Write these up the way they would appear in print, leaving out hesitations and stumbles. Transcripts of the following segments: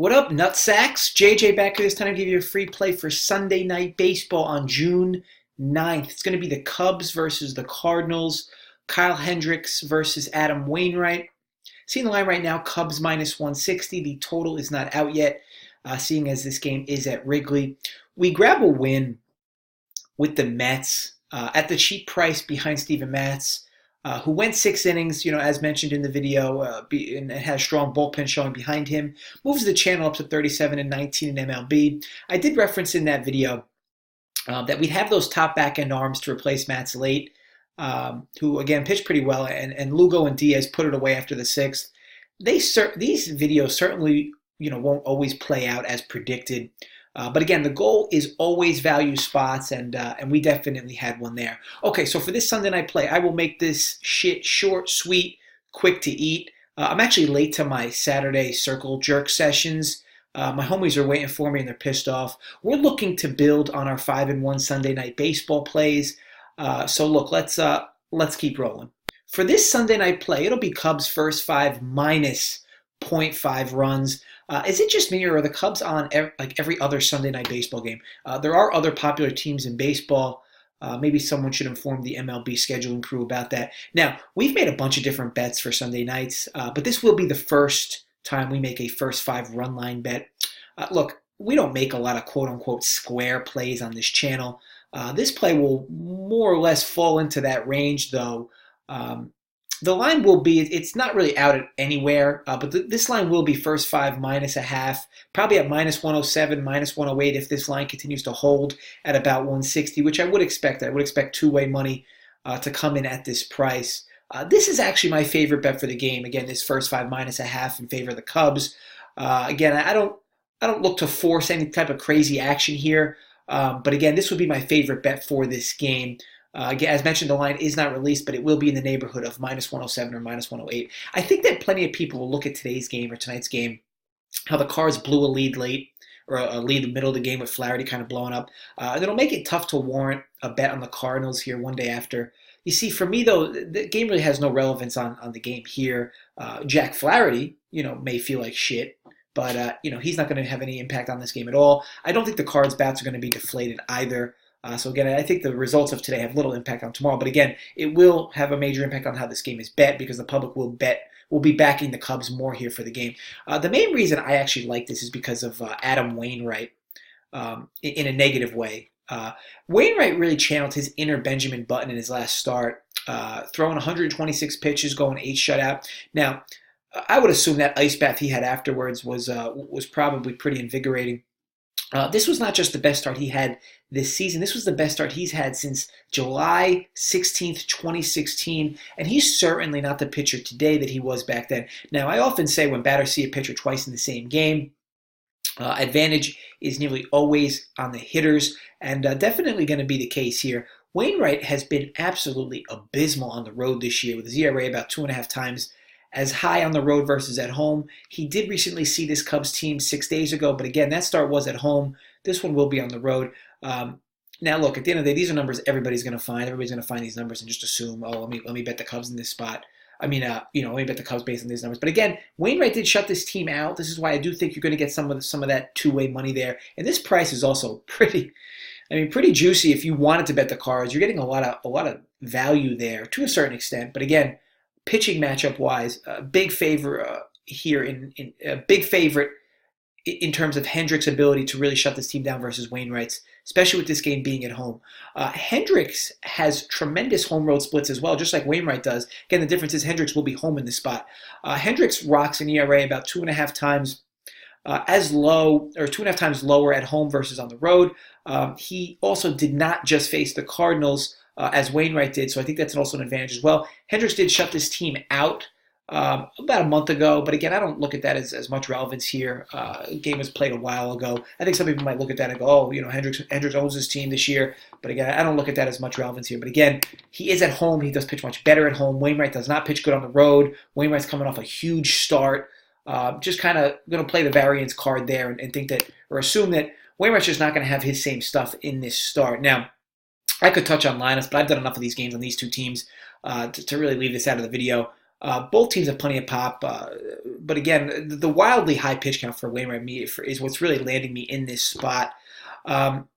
What up, nutsacks? JJ back here this time to give you a free play for Sunday Night Baseball on June 9th. It's going to be the Cubs versus the Cardinals. Kyle Hendricks versus Adam Wainwright. Seeing the line right now, Cubs minus 160. The total is not out yet, seeing as this game is at Wrigley. We grab a win with the Mets at the cheap price behind Steven Matz, who went 6 innings, as mentioned in the video, and has strong bullpen showing behind him. Moves the channel up to 37 and 19 in MLB. I did reference in that video that we'd have those top back-end arms to replace Matz late, who, again, pitched pretty well, and Lugo and Diaz put it away after the 6th. These videos certainly, won't always play out as predicted. But again, the goal is always value spots, and we definitely had one there. Okay, so for this Sunday night play, I will make this shit short, sweet, quick to eat. I'm actually late to my Saturday circle jerk sessions. My homies are waiting for me, and they're pissed off. We're looking to build on our 5-1 Sunday night baseball plays. So look, let's keep rolling. For this Sunday night play, it'll be Cubs first 5 minus 0.5 runs. Is it just me, or are the Cubs on every other Sunday night baseball game? There are other popular teams in baseball. Maybe someone should inform the MLB scheduling crew about that. Now, we've made a bunch of different bets for Sunday nights, but this will be the first time we make a first 5 run line bet. Look, we don't make a lot of quote-unquote square plays on this channel. This play will more or less fall into that range, though. The line will be, it's not really out at anywhere, but this line will be first 5 minus a half, probably at minus 107, minus 108 if this line continues to hold at about 160, which I would expect. I would expect two-way money to come in at this price. This is actually my favorite bet for the game. Again, this first 5 minus a half in favor of the Cubs. Again, I don't look to force any type of crazy action here, but again, this would be my favorite bet for this game. As mentioned, the line is not released, but it will be in the neighborhood of minus 107 or minus 108. I think that plenty of people will look at today's game or tonight's game, how the Cards blew a lead late, or a lead in the middle of the game with Flaherty kind of blowing up. And it'll make it tough to warrant a bet on the Cardinals here one day after. You see, for me, though, the game really has no relevance on the game here. Jack Flaherty, may feel like shit, but, he's not going to have any impact on this game at all. I don't think the Cards' bats are going to be deflated either. So again, I think the results of today have little impact on tomorrow. But again, it will have a major impact on how this game is bet, because the public will be backing the Cubs more here for the game. The main reason I actually like this is because of Adam Wainwright in a negative way. Wainwright really channeled his inner Benjamin Button in his last start, throwing 126 pitches, going 8 shutout. Now, I would assume that ice bath he had afterwards was probably pretty invigorating. This was not just the best start he had this season. This was the best start he's had since July 16th, 2016, and he's certainly not the pitcher today that he was back then. Now, I often say when batters see a pitcher twice in the same game, advantage is nearly always on the hitters, and definitely going to be the case here. Wainwright has been absolutely abysmal on the road this year, with his ERA about 2.5 times as high on the road versus at home. He did recently see this Cubs team 6 days ago, but again, that start was at home. This one will be on the road. Now, look, at the end of the day, these are numbers everybody's going to find. Everybody's going to find these numbers and just assume, oh, let me bet the Cubs in this spot. Let me bet the Cubs based on these numbers. But again, Wainwright did shut this team out. This is why I do think you're going to get some of that two-way money there. And this price is also pretty juicy if you wanted to bet the Cards. You're getting a lot of value there to a certain extent. But again, pitching matchup wise, big favor here big favorite in terms of Hendricks' ability to really shut this team down versus Wainwright's, especially with this game being at home. Hendricks has tremendous home road splits as well, just like Wainwright does. Again, the difference is Hendricks will be home in this spot. Hendricks rocks an ERA about 2.5 times as low, or 2.5 times lower at home versus on the road. He also did not just face the Cardinals as Wainwright did, so I think that's also an advantage as well. Hendricks did shut this team out about a month ago, but again, I don't look at that as much relevance here. The game was played a while ago. I think some people might look at that and go, oh, Hendricks owns his team this year, but again, I don't look at that as much relevance here. But again, he is at home. He does pitch much better at home. Wainwright does not pitch good on the road. Wainwright's coming off a huge start. Just kind of going to play the variance card there and think that, or assume that Wainwright's just not going to have his same stuff in this start. Now, I could touch on lineups, but I've done enough of these games on these two teams to really leave this out of the video. Both teams have plenty of pop, but again, the wildly high pitch count for Wainwright is what's really landing me in this spot. Um,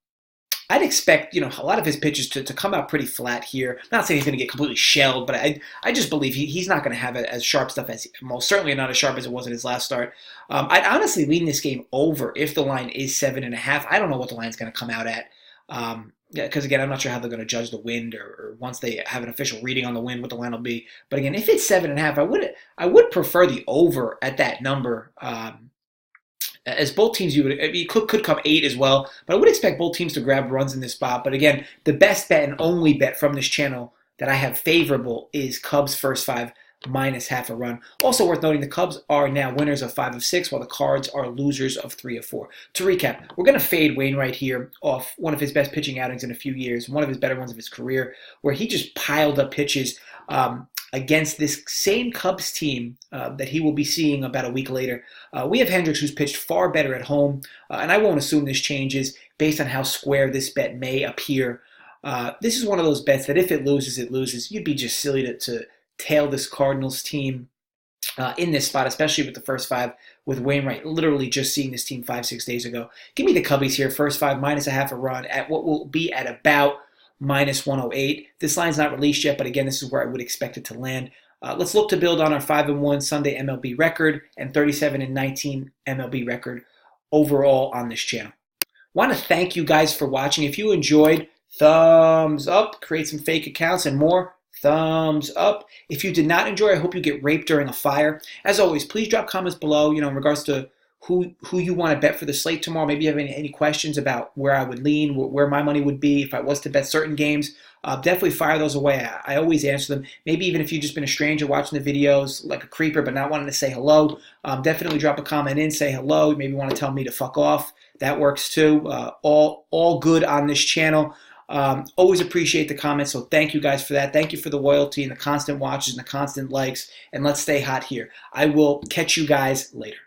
I'd expect, a lot of his pitches to come out pretty flat here. Not saying he's going to get completely shelled, but I just believe he's not going to have as sharp stuff as, most certainly not as sharp as it was in his last start. I'd honestly lean this game over if the line is 7.5. I don't know what the line's going to come out at. Yeah, because again, I'm not sure how they're going to judge the wind, or once they have an official reading on the wind, what the line will be. But again, if it's 7.5, I would prefer the over at that number. As both teams, it could come 8 as well, but I would expect both teams to grab runs in this spot. But again, the best bet and only bet from this channel that I have favorable is Cubs first 5 minus half a run. Also worth noting, the Cubs are now winners of 5 of 6, while the Cards are losers of 3 of 4. To recap, we're going to fade Wainwright here off one of his best pitching outings in a few years, one of his better ones of his career, where he just piled up pitches against this same Cubs team that he will be seeing about a week later. We have Hendricks, who's pitched far better at home, and I won't assume this changes based on how square this bet may appear. This is one of those bets that if it loses, it loses. You'd be just silly to tail this Cardinals team in this spot, especially with the first 5 with Wainwright literally just seeing this team 5-6 days ago. Give me the Cubbies here, first 5 minus a half a run at what will be at about minus 108. This line's not released yet, but again, this is where I would expect it to land. Let's look to build on our 5-1 Sunday MLB record and 37-19 MLB record overall on this channel. Want to thank you guys for watching. If you enjoyed, thumbs up, create some fake accounts and more, thumbs up. If you did not enjoy, I hope you get raped during a fire. As always, please drop comments below, in regards to who you want to bet for the slate tomorrow. Maybe you have any questions about where I would lean, where my money would be if I was to bet certain games. Definitely fire those away. I always answer them. Maybe even if you've just been a stranger watching the videos like a creeper but not wanting to say hello, definitely drop a comment in, say hello. Maybe want to tell me to fuck off. That works too. All good on this channel. Always appreciate the comments, so thank you guys for that. Thank you for the loyalty and the constant watches and the constant likes, and let's stay hot here. I will catch you guys later.